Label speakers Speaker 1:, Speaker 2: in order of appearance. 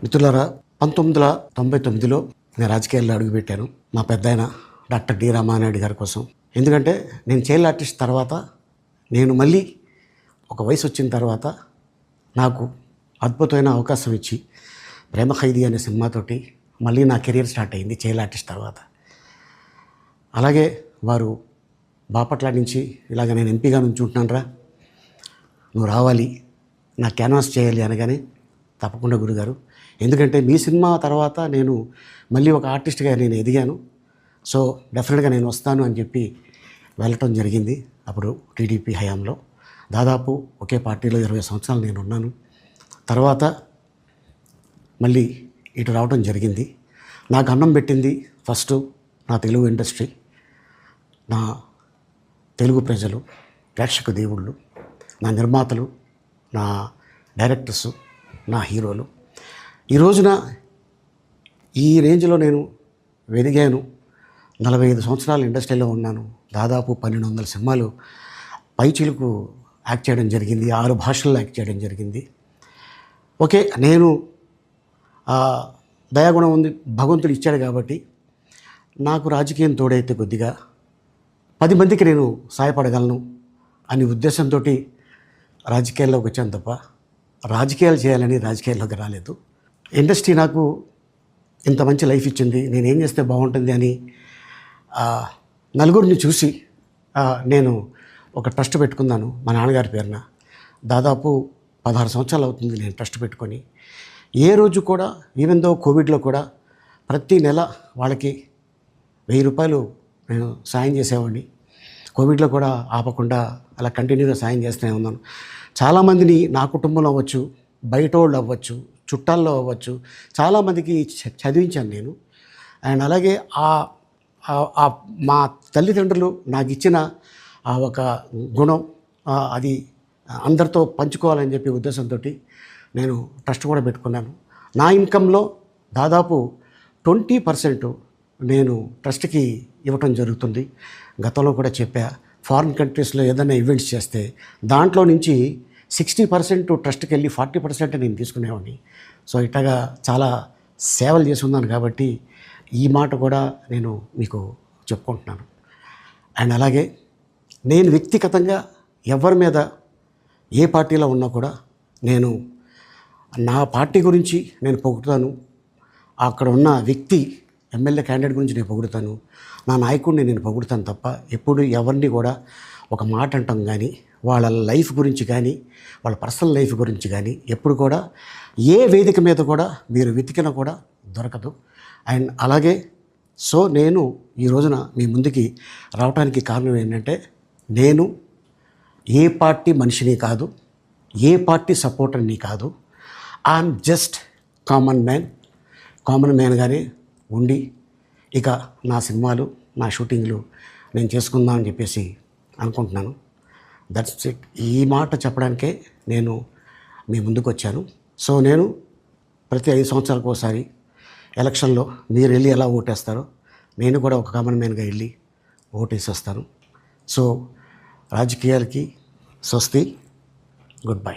Speaker 1: మిత్రులారా, 1999లో నేను రాజకీయాల్లో అడుగుపెట్టాను. మా పెద్దాయన డాక్టర్ డి రామానాయుడు గారి కోసం. ఎందుకంటే నేను చైల్డ్ ఆర్టిస్ట్ తర్వాత నేను మళ్ళీ ఒక వయసు వచ్చిన తర్వాత నాకు అద్భుతమైన అవకాశం ఇచ్చి ప్రేమ ఖైదీ అనే సినిమాతోటి మళ్ళీ నా కెరీర్ స్టార్ట్ అయింది చైల్డ్ ఆర్టిస్ట్ తర్వాత. అలాగే వారు బాపట్ల నుంచి ఇలాగ నేను ఎంపీగా నుంచుంటున్నాను రా, నువ్వు రావాలి, నా క్యాన్వాస్ చేయాలి అనగానే తప్పకుండా గురుగారు, ఎందుకంటే మీ సినిమా తర్వాత నేను మళ్ళీ ఒక ఆర్టిస్ట్గా నేను ఎదిగాను, సో డెఫినెట్గా నేను వస్తాను అని చెప్పి వెళ్ళటం జరిగింది. అప్పుడు టీడీపీ హయాంలో దాదాపు ఒకే పార్టీలో 20 సంవత్సరాలు నేను ఉన్నాను. తర్వాత మళ్ళీ ఇటు రావడం జరిగింది. నాకు అన్నం పెట్టింది ఫస్ట్ నా తెలుగు ఇండస్ట్రీ, నా తెలుగు ప్రజలు, ప్రేక్షక దేవుళ్ళు, నా నిర్మాతలు, నా డైరెక్టర్సు, నా హీరోలు. ఈ రోజున ఈ రేంజ్లో నేను ఎదిగాను. 45 సంవత్సరాలు ఇండస్ట్రీలో ఉన్నాను. దాదాపు 1200 సినిమాలు పైచిలుకు యాక్ట్ చేయడం జరిగింది. 6 భాషల్లో యాక్ట్ చేయడం జరిగింది. ఓకే, నేను దయాగుణం ఉంది, భగవంతుడు ఇచ్చాడు కాబట్టి నాకు రాజకీయం తోడైతే కొద్దిగా 10 మందికి నేను సహాయపడగలను అనే ఉద్దేశంతో రాజకీయాల్లోకి వచ్చాను తప్ప రాజకీయాలు చేయాలని రాజకీయాల్లోకి రాలేదు. ఇండస్ట్రీ నాకు ఇంత మంచి లైఫ్ ఇచ్చింది, నేనేం చేస్తే బాగుంటుంది అని నలుగురిని చూసి నేను ఒక ట్రస్ట్ పెట్టుకున్నాను మా నాన్నగారి పేరున. దాదాపు 16 సంవత్సరాలు అవుతుంది నేను ట్రస్ట్ పెట్టుకొని. ఏ రోజు కూడా, ఈవెన్ దో కోవిడ్లో కూడా ప్రతి నెల వాళ్ళకి 1000 రూపాయలు నేను సాయం చేసేవాడిని. కోవిడ్లో కూడా ఆపకుండా అలా కంటిన్యూగా సాయం చేస్తూనే ఉన్నాను. చాలామందిని నా కుటుంబంలో అవ్వచ్చు, బయట వాళ్ళు అవ్వచ్చు, చుట్టాల్లో అవ్వచ్చు, చాలామందికి చదివించాను నేను. అండ్ అలాగే మా తల్లిదండ్రులు నాకు ఇచ్చిన ఒక గుణం అది అందరితో పంచుకోవాలని చెప్పి ఉద్దేశంతో నేను ట్రస్ట్ కూడా పెట్టుకున్నాను. నా ఇన్కంలో దాదాపు 20% నేను ట్రస్ట్కి ఇవ్వటం జరుగుతుంది. గతంలో కూడా చెప్పా, ఫారిన్ కంట్రీస్లో ఏదైనా ఈవెంట్స్ చేస్తే దాంట్లో నుంచి 60% ట్రస్ట్కి వెళ్ళి 40% నేను తీసుకునేవాడిని. సో ఇట్లాగా చాలా సేవలు చేసి ఉన్నాను కాబట్టి ఈ మాట కూడా నేను మీకు చెప్పుకుంటున్నాను. అండ్ అలాగే నేను వ్యక్తిగతంగా ఎవరి మీద ఏ పార్టీలో ఉన్నా కూడా నేను నా పార్టీ గురించి నేను పొగుడుతాను, అక్కడ ఉన్న వ్యక్తి ఎమ్మెల్యే క్యాండిడేట్ గురించి నేను పొగుడుతాను, నా నాయకుడిని నేను పొగుడుతాను తప్ప ఎప్పుడు ఎవరిని కూడా ఒక మాట అంటాం కానీ, వాళ్ళ లైఫ్ గురించి కానీ, వాళ్ళ పర్సనల్ లైఫ్ గురించి కానీ ఎప్పుడు కూడా ఏ వేదిక మీద కూడా మీరు వెతికినా కూడా దొరకదు. అండ్ అలాగే సో నేను ఈ రోజున మీ ముందుకి రావడానికి కారణం ఏంటంటే, నేను ఏ పార్టీ మనిషిని కాదు, ఏ పార్టీ సపోర్టర్ని కాదు, ఐఎమ్ జస్ట్ కామన్ మ్యాన్గానే ఉండి ఇక నా సినిమాలు, నా షూటింగ్లు నేను చేసుకుందామని చెప్పేసి అనుకుంటున్నాను. That's it. ఈ మాట చెప్పడానికే నేను మీ ముందుకు వచ్చాను. సో నేను ప్రతి 5 సంవత్సరాలకు ఒకసారి ఎలక్షన్లో మీరు వెళ్ళి ఎలా ఓటేస్తారో నేను కూడా ఒక కామన్ మ్యాన్గా వెళ్ళి ఓటేసి వస్తాను. సో రాజకీయాలకి స్వస్తి, గుడ్ బై.